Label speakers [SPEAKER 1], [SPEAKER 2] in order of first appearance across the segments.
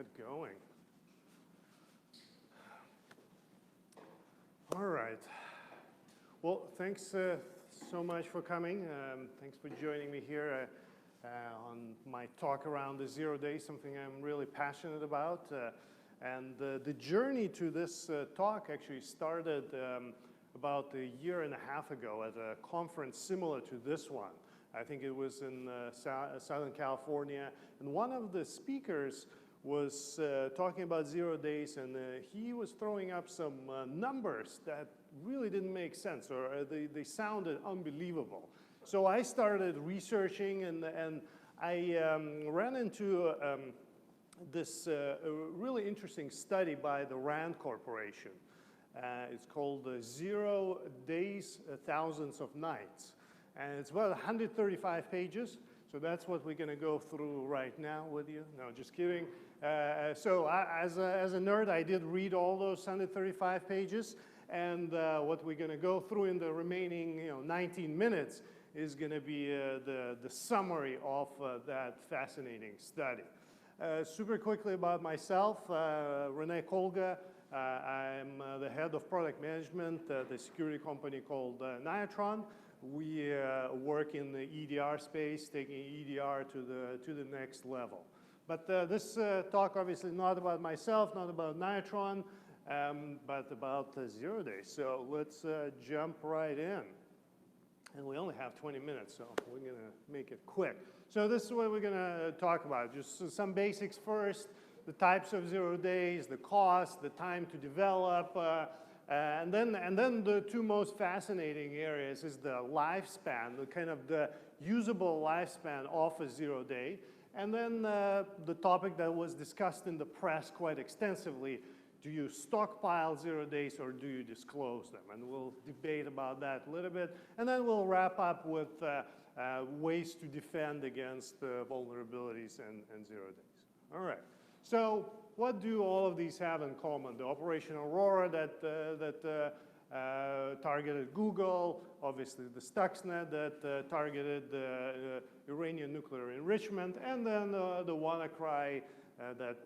[SPEAKER 1] get going. All right. Well, thanks so much for coming. Thanks for joining me here on my talk around the 0 day, something I'm really passionate about. And the journey to this talk actually started about a year and a half ago at a conference similar to this one. I think it was in Southern California. And one of the speakers was talking about 0 days, and he was throwing up some numbers that really didn't make sense, or they sounded unbelievable. So I started researching, and I ran into this really interesting study by the Rand Corporation. It's called 0 Days, Thousands of Nights. And it's about 135 pages. So that's what we're going to go through right now with you. No, just kidding. So as a nerd, I did read all those 135 pages. And what we're going to go through in the remaining 19 minutes is going to be the summary of that fascinating study. Super quickly about myself, Rene Kolga. I'm the head of product management at the security company called Nyotron. We work in the EDR space, taking EDR to the next level. But this talk obviously not about myself, not about Nyotron, but about 0 days. So let's jump right in. And we only have 20 minutes, so we're going to make it quick. So this is what we're going to talk about. Just some basics first, the types of 0 days, the cost, the time to develop, and then the two most fascinating areas is the lifespan, the kind of the usable lifespan of a 0 day, and then the topic that was discussed in the press quite extensively: do you stockpile 0 days or do you disclose them? And we'll debate about that a little bit, and then we'll wrap up with ways to defend against vulnerabilities and 0 days. All right. So what do all of these have in common? The Operation Aurora that targeted Google, obviously the Stuxnet that targeted Iranian nuclear enrichment, and then the WannaCry that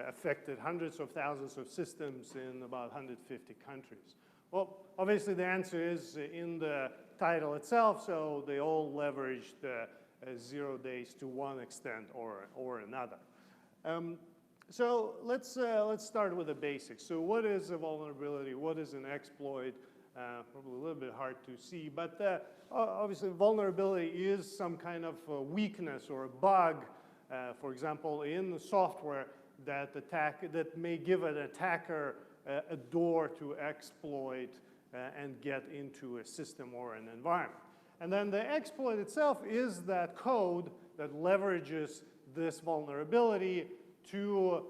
[SPEAKER 1] affected hundreds of thousands of systems in about 150 countries. Well, obviously the answer is in the title itself, so they all leveraged 0 days to one extent or another. So let's start with the basics. So what is a vulnerability? What is an exploit? Probably a little bit hard to see, but obviously vulnerability is some kind of weakness or a bug, for example, in software that may give an attacker a door to exploit and get into a system or an environment. And then the exploit itself is that code that leverages this vulnerability to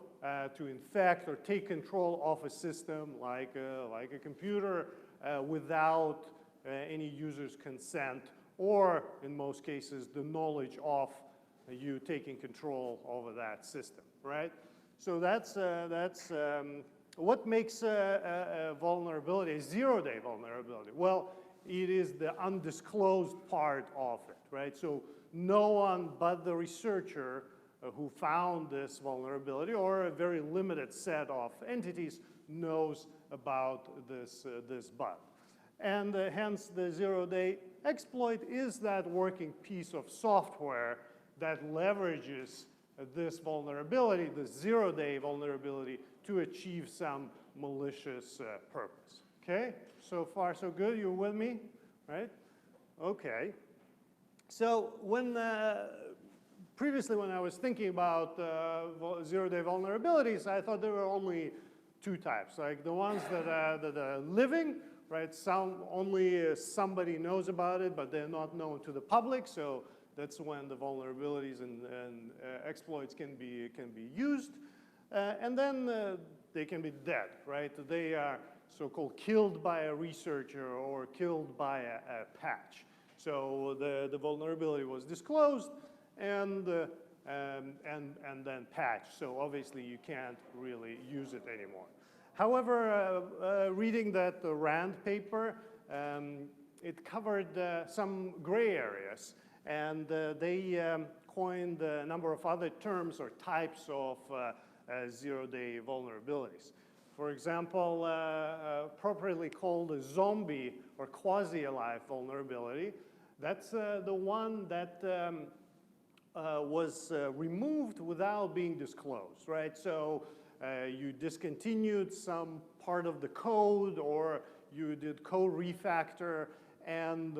[SPEAKER 1] infect or take control of a system like a computer without any user's consent, or in most cases the knowledge of you taking control over that system, right? So that's what makes a vulnerability a 0 day vulnerability. Well, it is the undisclosed part of it, right? So no one but the researcher who found this vulnerability, or a very limited set of entities, knows about this bug. And hence the 0 day exploit is that working piece of software that leverages this vulnerability, the 0 day vulnerability, to achieve some malicious purpose. Okay? So far so good, you with me? Right? Okay. So previously when I was thinking about 0 day vulnerabilities, I thought there were only two types, like the ones that are living, right? Only somebody knows about it, but they're not known to the public, so that's when the vulnerabilities and exploits can be used. And then they can be dead, right? They are so-called killed by a researcher or killed by a patch. So the vulnerability was disclosed and then patched. So obviously you can't really use it anymore. However, reading that Rand paper, it covered some gray areas. And they coined a number of other terms or types of zero-day vulnerabilities. For example, appropriately called a zombie or quasi-alive vulnerability. That's the one that was removed without being disclosed, right? So you discontinued some part of the code, or you did code refactor, and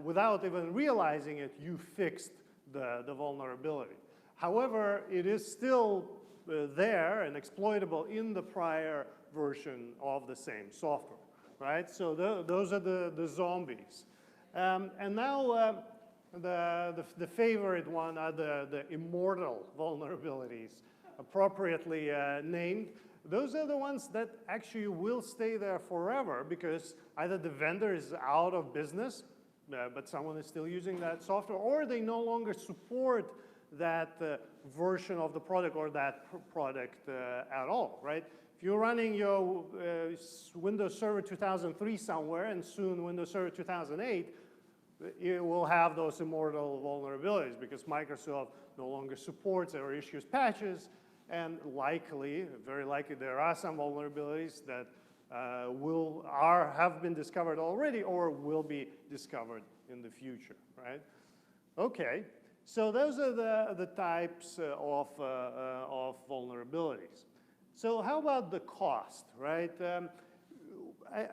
[SPEAKER 1] without even realizing it, you fixed the vulnerability. However, it is still there and exploitable in the prior version of the same software, right? So those are the zombies. And now the favorite one are the immortal vulnerabilities, appropriately named. Those are the ones that actually will stay there forever because either the vendor is out of business, but someone is still using that software, or they no longer support that version of the product or that product at all, right? If you're running your Windows Server 2003 somewhere and soon Windows Server 2008, you will have those immortal vulnerabilities because Microsoft no longer supports or issues patches, and likely, very likely, there are some vulnerabilities that have been discovered already or will be discovered in the future, right? Okay, so those are the types of vulnerabilities. So how about the cost, right?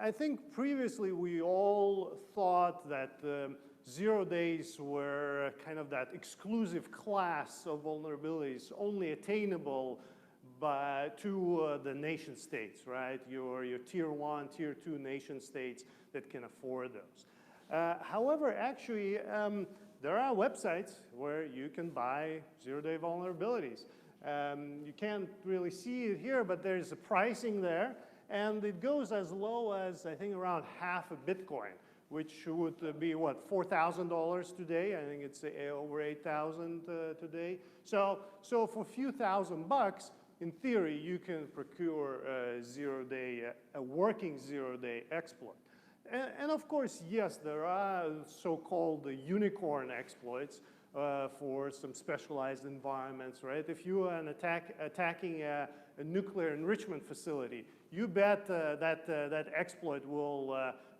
[SPEAKER 1] I think previously we all thought that 0 days were kind of that exclusive class of vulnerabilities only attainable to the nation states, right? Your tier 1, tier 2 nation states that can afford those. However, actually, there are websites where you can buy 0-day vulnerabilities. You can't really see it here, but there's a pricing there. And it goes as low as, I think, around half a Bitcoin, which would be, what, $4,000 today? I think it's over 8,000 today. So for a few $1,000s, in theory, you can procure a working 0-day exploit. And of course, yes, there are so-called unicorn exploits for some specialized environments, right? If you are attacking a nuclear enrichment facility, you bet that exploit will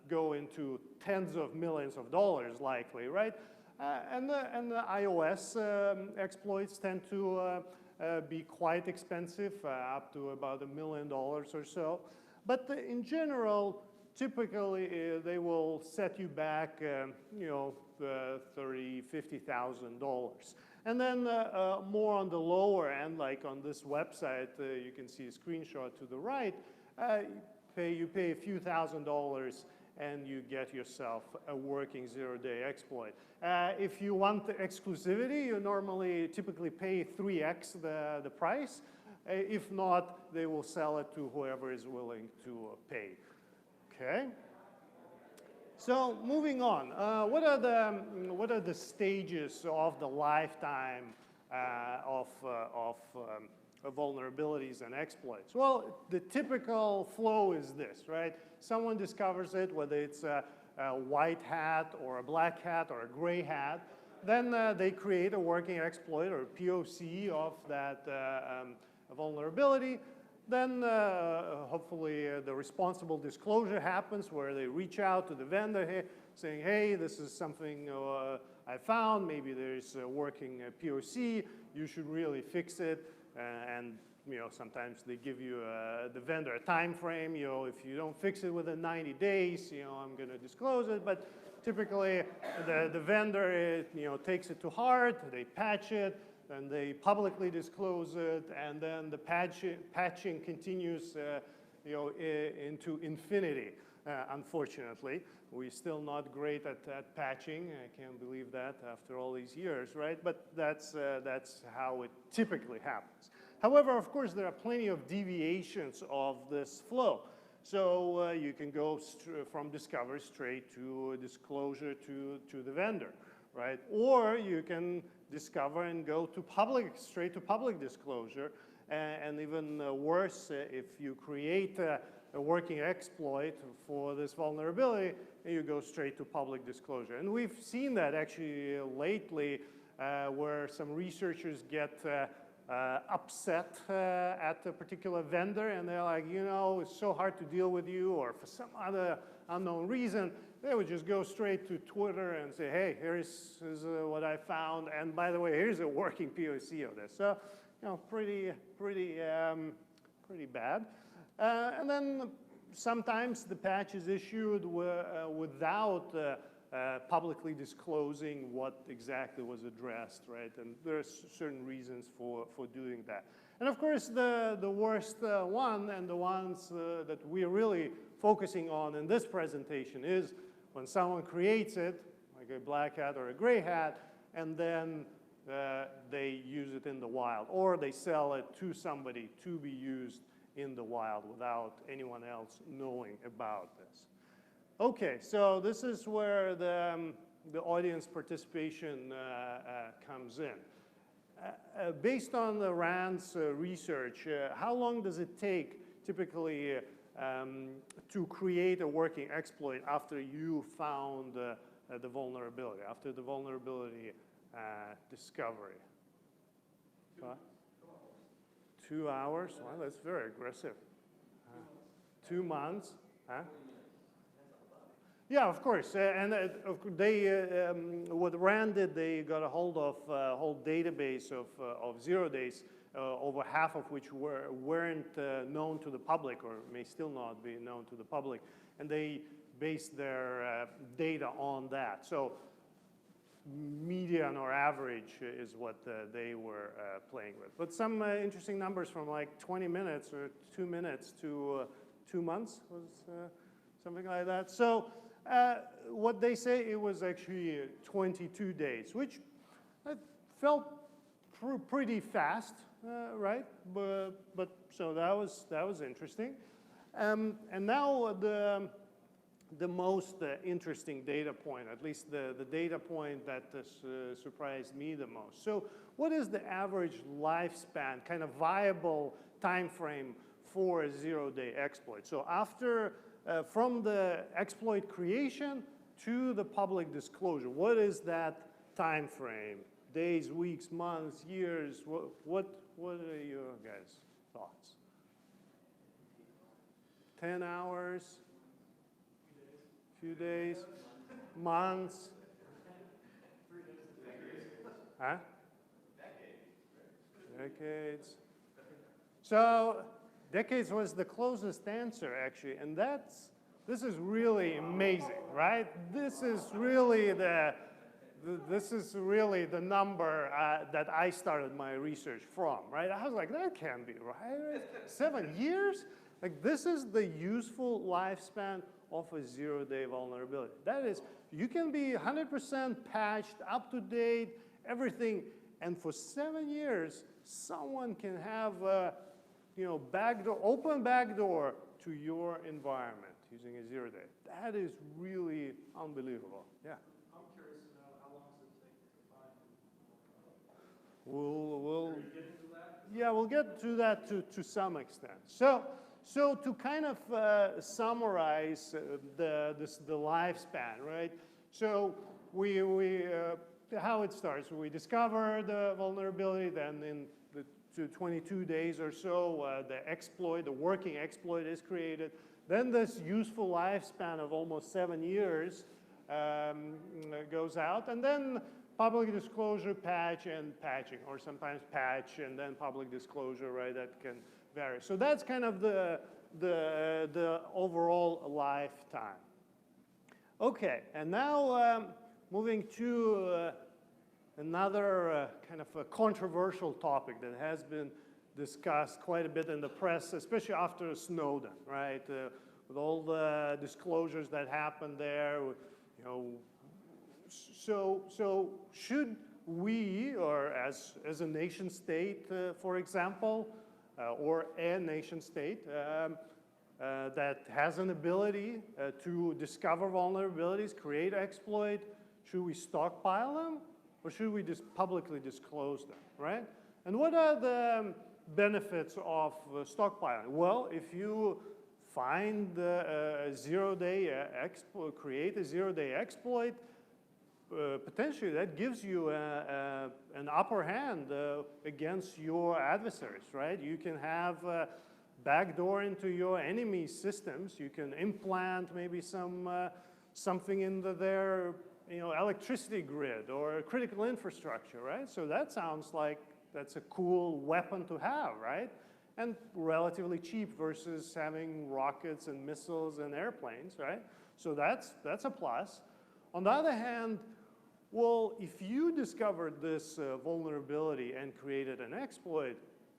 [SPEAKER 1] go into tens of millions of dollars, likely, right? And the iOS exploits tend to be quite expensive, up to about $1 million or so. But in general, typically they will set you back, $30,000, $50,000. And then more on the lower end, like on this website, you can see a screenshot to the right. You pay a few $1,000s and you get yourself a working 0-day exploit. If you want the exclusivity, you typically pay 3x the price. If not, they will sell it to whoever is willing to pay. Okay. So moving on, what are the stages of the lifetime of vulnerabilities and exploits? Well, the typical flow is this, right? Someone discovers it, whether it's a white hat or a black hat or a gray hat. Then they create a working exploit or POC of that vulnerability. Then hopefully the responsible disclosure happens where they reach out to the vendor saying, hey, this is something I found. Maybe there's a working POC. You should really fix it. And sometimes they give you, the vendor, a time frame. If you don't fix it within 90 days, I'm going to disclose it. But typically, the vendor, takes it to heart. They patch it, and they publicly disclose it, and then the patching continues, into infinity. Unfortunately, we're still not great at patching. I can't believe that after all these years, right? But that's how it typically happens. However, of course, there are plenty of deviations of this flow. So you can go from discovery straight to disclosure to the vendor, right? Or you can discover and go to straight to public disclosure. And even worse, if you create a working exploit for this vulnerability, and you go straight to public disclosure. And we've seen that actually lately where some researchers get upset at a particular vendor, and they're like, you know, it's so hard to deal with you, or for some other unknown reason, they would just go straight to Twitter and say, hey, here's what I found, and by the way, here's a working POC of this. So, you know, pretty bad. And then sometimes the patch is issued without publicly disclosing what exactly was addressed, right? And there's certain reasons for doing that. And of course, the worst one, and the ones that we're really focusing on in this presentation, is when someone creates it, like a black hat or a gray hat, and then they use it in the wild, or they sell it to somebody to be used in the wild without anyone else knowing about this. Okay, so this is where the audience participation comes in. Based on the RAND's research, how long does it take typically to create a working exploit after you found the vulnerability, after the vulnerability discovery? 2 hours? Well, that's very aggressive. 2 months? Huh? Yeah, of course. And they, what RAND did, they got a hold of a whole database of 0 days, over half of which weren't known to the public, or may still not be known to the public. And they based their data on that. So median or average is what they were playing with. But some interesting numbers from like 20 minutes or 2 minutes to 2 months was something like that. So what they say, it was actually 22 days, which felt pretty fast, right? But so that was interesting. And now the most interesting data point, at least the data point that surprised me the most. So what is the average lifespan, kind of viable time frame for a 0-day exploit? So after, from the exploit creation to the public disclosure, what is that time frame? Days, weeks, months, years? What are your guys' thoughts? 10 hours? Few days? Months? Huh? Decades. So decades was the closest answer, actually, and this is really amazing, right? This is really the number that I started my research from, right? I was like, that can't be right. 7 years? Like, this is the useful lifespan of a 0-day vulnerability. That is, you can be 100% patched, up to date, everything, and for 7 years, someone can have a, open backdoor to your environment using a 0-day. That is really unbelievable. Yeah.
[SPEAKER 2] I'm curious to know, how long does it take to find?
[SPEAKER 1] We'll get to that to some extent. So to kind of summarize the lifespan, right? So how it starts, we discover the vulnerability, then in the 22 days or so, the working exploit is created. Then this useful lifespan of almost 7 years goes out, and then public disclosure, patch, and patching, or sometimes patch and then public disclosure, right? That can vary. So that's kind of the overall lifetime. Okay, and now moving to another kind of a controversial topic that has been discussed quite a bit in the press, especially after Snowden, right? With all the disclosures that happened there, So should we, or as a nation state, for example, or a nation state that has an ability to discover vulnerabilities, create exploit, should we stockpile them, or should we just publicly disclose them, right? And what are the benefits of stockpiling? Well, if you find a zero-day exploit, create a zero-day exploit, potentially that gives you an upper hand against your adversaries, right? You can have a backdoor into your enemy systems. You can implant maybe something into their electricity grid or critical infrastructure, right? So that sounds like that's a cool weapon to have, right? And relatively cheap versus having rockets and missiles and airplanes, right? So that's a plus. On the other hand, well, if you discovered this vulnerability and created an exploit,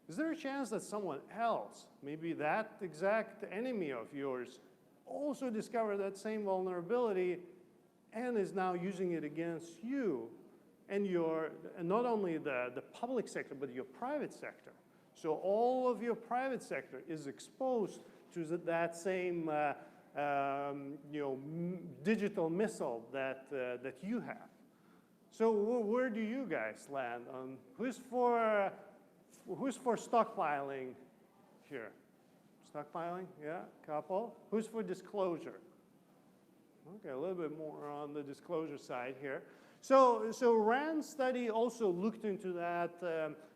[SPEAKER 1] is there a chance that someone else, maybe that exact enemy of yours, also discovered that same vulnerability and is now using it against you and not only the public sector, but your private sector? So all of your private sector is exposed to that same digital missile that you have. So where do you guys land on who's for stockpiling here? Stockpiling, yeah, couple. Who's for disclosure? Okay, a little bit more on the disclosure side here. So Rand's study also looked into that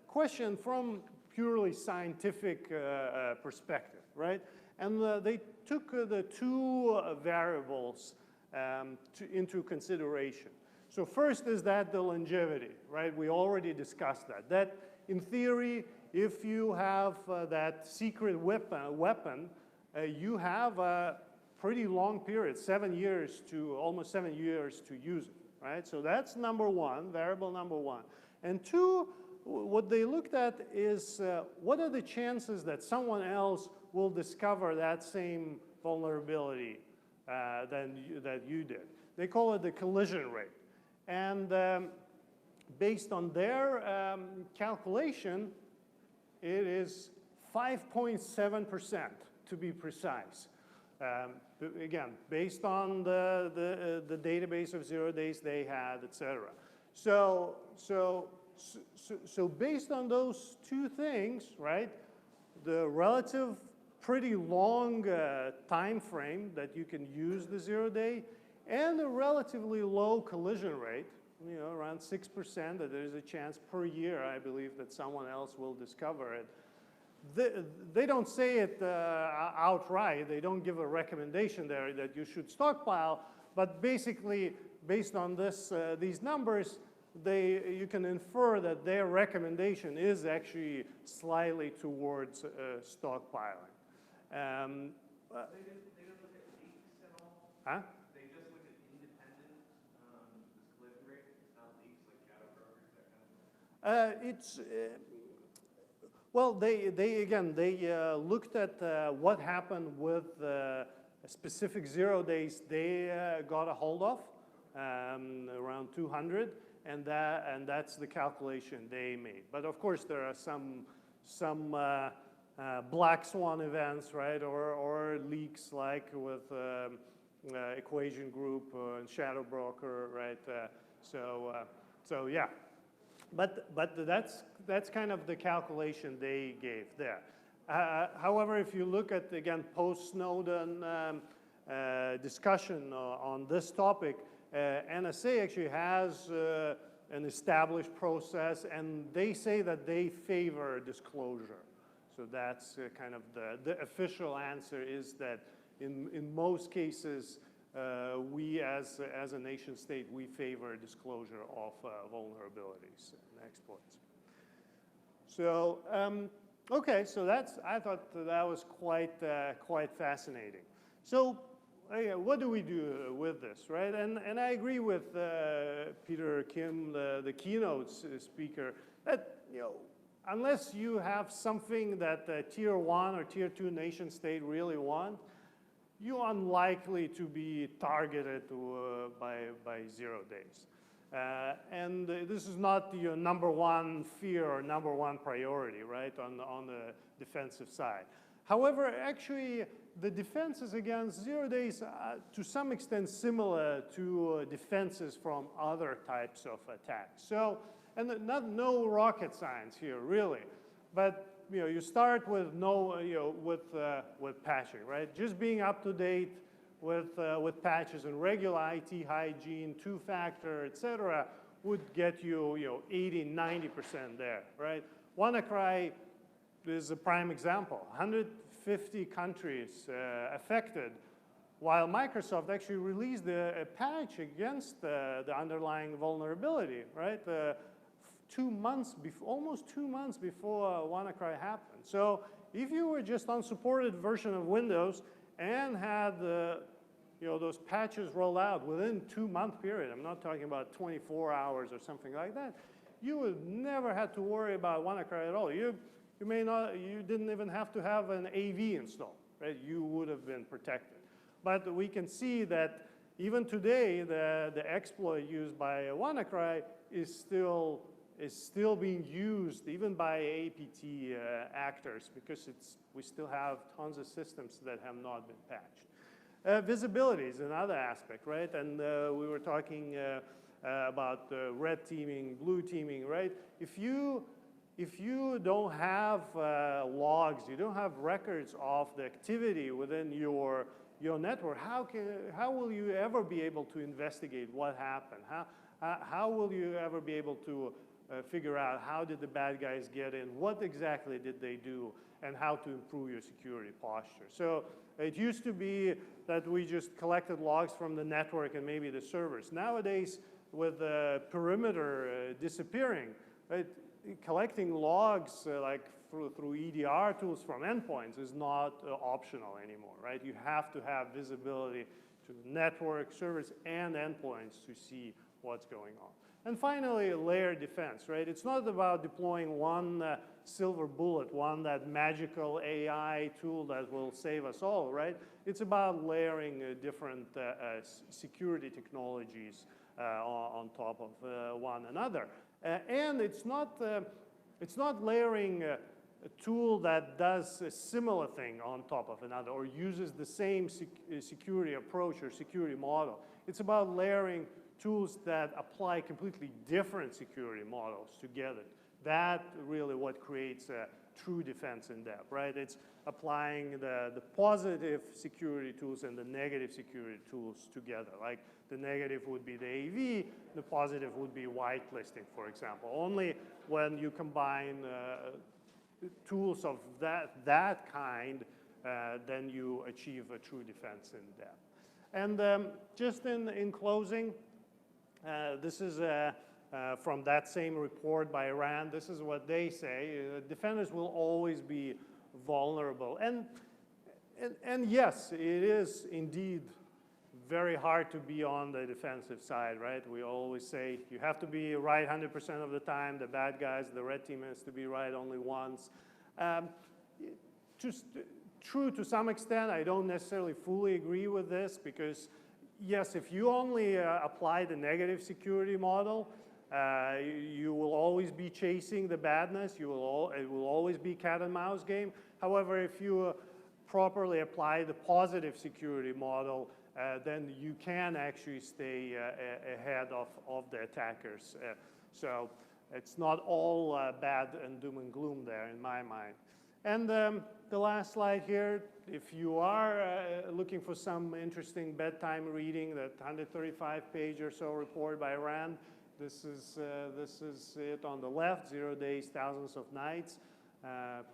[SPEAKER 1] question from purely scientific perspective, right? And they took the two variables into consideration. So first is that the longevity, right? We already discussed that. That in theory, if you have that secret weapon, you have a pretty long period, 7 years to almost 7 years to use it, right? So that's number one, variable number one. And two, what they looked at is what are the chances that someone else will discover that same vulnerability that you did. They call it the collision rate. And based on their calculation, it is 5.7% to be precise. Again, based on the database of 0 days they had, et cetera. So based on those two things, right, the relative pretty long time frame that you can use the 0 day and a relatively low collision rate, around 6%, that there's a chance per year, I believe, that someone else will discover it. They don't say it outright. They don't give a recommendation there that you should stockpile, but basically, based on these numbers, you can infer that their recommendation is actually slightly towards stockpiling.
[SPEAKER 2] They don't look at leaks at all?
[SPEAKER 1] Huh?
[SPEAKER 2] They just look at independent collision rate, not leaks like shadow brokers, that kind of thing?
[SPEAKER 1] Well, they looked at what happened with specific 0 days they got a hold of, around 200, and that's the calculation they made. But of course, there are some black swan events, right, or leaks like with Equation Group and Shadow Broker, right? So yeah. But that's kind of the calculation they gave there. However, if you look at, again, post-Snowden discussion on this topic, NSA actually has an established process, and they say that they favor disclosure. So that's kind of the official answer is that in most cases, we as a nation state, we favor disclosure of vulnerabilities and exploits. So, okay, so I thought that was quite fascinating. So, what do we do with this, right? And I agree with Peter Kim, the keynote speaker, that unless you have something that tier 1 or tier 2 nation state really want, you're unlikely to be targeted by 0 days. And this is not your number one fear or number one priority, right, on the defensive side. However, actually, the defenses against 0 days are to some extent similar to defenses from other types of attacks. So, and no rocket science here, really. But you start with no, with patching, right? Just being up to date with patches and regular IT hygiene, two-factor, et cetera, would get you, 80, 90% there, right? WannaCry is a prime example. 150 countries affected, while Microsoft actually released a patch against the underlying vulnerability, right? 2 months before, almost 2 months before WannaCry happened. So if you were just unsupported version of Windows and had those patches roll out within 2-month period, I'm not talking about 24 hours or something like that, you would never have to worry about WannaCry at all. You didn't even have to have an AV installed, right? You would have been protected. But we can see that even today, the exploit used by WannaCry is still being used even by APT actors, because we still have tons of systems that have not been patched. Visibility is another aspect, right? And we were talking about red teaming, blue teaming, right? If you don't have logs, you don't have records of the activity within your network, how will you ever be able to investigate what happened? How will you ever be able to figure out how did the bad guys get in, what exactly did they do, and how to improve your security posture? So it used to be that we just collected logs from the network and maybe the servers. Nowadays, with the perimeter disappearing, right, collecting logs like through EDR tools from endpoints is not optional anymore, right? You have to have visibility to the network, servers, and endpoints to see what's going on. And finally, layered defense, right? It's not about deploying one silver bullet, that magical AI tool that will save us all, right? It's about layering different security technologies on top of one another. And it's not layering a tool that does a similar thing on top of another or uses the same security approach or security model. It's about layering tools that apply completely different security models together. That really what creates a true defense in depth, right? It's applying the positive security tools and the negative security tools together. Like the negative would be the AV, the positive would be whitelisting, for example. Only when you combine tools of that kind, then you achieve a true defense in depth. And just in closing, this is from that same report by RAND. This is what they say. Defenders will always be vulnerable. And yes, it is indeed very hard to be on the defensive side, right? We always say you have to be right 100% of the time. The bad guys, the red team has to be right only once. Just true to some extent. I don't necessarily fully agree with this because, yes, if you only apply the negative security model, you will always be chasing the badness. It will always be cat and mouse game. However, if you properly apply the positive security model, then you can actually stay ahead of the attackers. So it's not all bad and doom and gloom there in my mind. And the last slide here, if you are looking for some interesting bedtime reading, that 135-page or so report by RAND, this is it on the left, 0 Days, Thousands of Nights,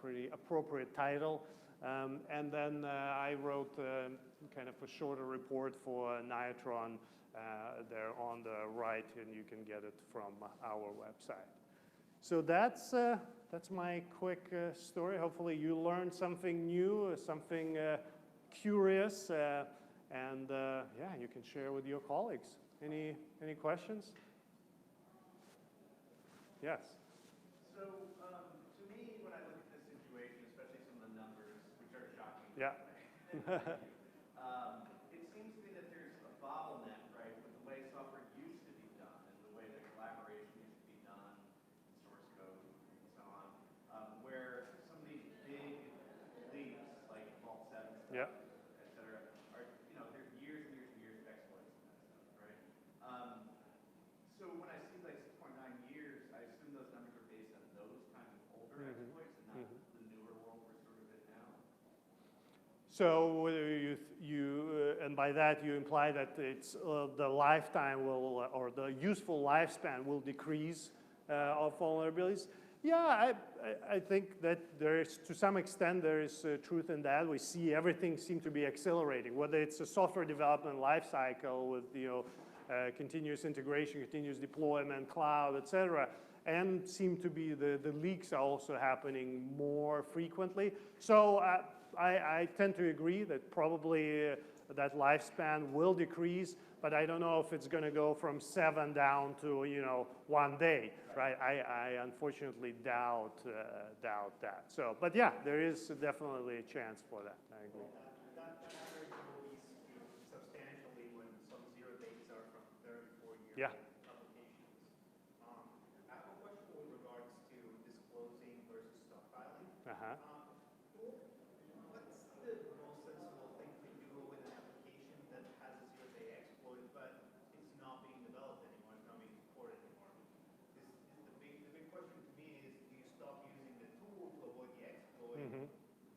[SPEAKER 1] pretty appropriate title. And then I wrote kind of a shorter report for Nyotron there on the right, and you can get it from our website. So that's my quick story. Hopefully you learned something new, something curious, and yeah, you can share with your colleagues. Any questions? Yes.
[SPEAKER 2] So to me, when I look at this situation, especially some of the numbers, which are shocking.
[SPEAKER 1] Yeah.
[SPEAKER 2] It seems to me that there's a bottleneck, right, with the way software used to be done and the way the collaboration used to be done, source code, and so on, where some of these big leaps, like Vault 7 stuff,
[SPEAKER 1] Yeah.
[SPEAKER 2] et cetera, are, there's years and years and years of exploits and that stuff, right? So when I see like 6.9 years, I assume those numbers are based on those kind of older exploits and not the
[SPEAKER 1] So and by that you imply that it's the lifetime will, or the useful lifespan will decrease of vulnerabilities. Yeah, I think that there is, to some extent, there is truth in that. We see everything seem to be accelerating, whether it's a software development life cycle with continuous integration, continuous deployment, cloud, et cetera, and seem to be the leaks are also happening more frequently. So I tend to agree that probably that lifespan will decrease, but I don't know if it's going to go from 7 down to 1 day, right? I unfortunately doubt that. So, but yeah, there is definitely a chance for that. I agree.
[SPEAKER 2] That average will be skewed substantially when some zero days are from 34-year applications. I have a question with regards to disclosing versus stockpiling. What's the most sensible thing to do with an application that has a zero-day exploit, but it's not being developed anymore, it's not being supported anymore? The big question to me is, do you stop using the tool to avoid the exploit,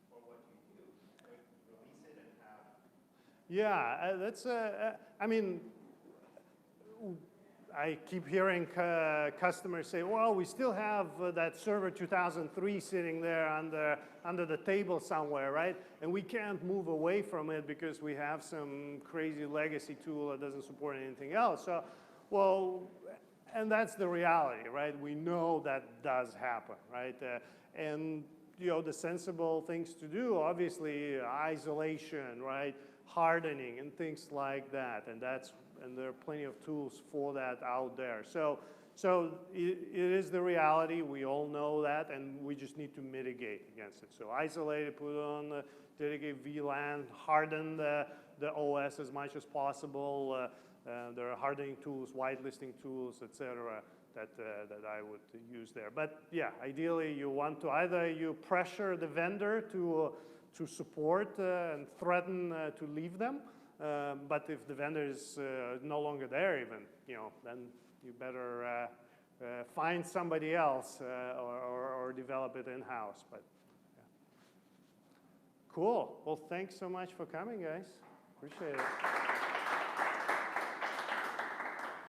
[SPEAKER 2] or what do you do? Like, release it and have...
[SPEAKER 1] Yeah, that's, I mean, I keep hearing customers say, well, we still have that server 2003 sitting there under the table somewhere, right? And we can't move away from it because we have some crazy legacy tool that doesn't support anything else. So, well, and that's the reality, right? We know that does happen, right? And the sensible things to do, obviously, isolation, right? Hardening and things like that, and there are plenty of tools for that out there. So it is the reality. We all know that, and we just need to mitigate against it. So isolate it, put it on the dedicated VLAN, harden the OS as much as possible. There are hardening tools, whitelisting tools, etc. that I would use there. But yeah, ideally you want to either you pressure the vendor to support and threaten to leave them. But if the vendor is no longer there even, then you better find somebody else or develop it in-house. But yeah. Cool. Well, thanks so much for coming, guys. Appreciate it.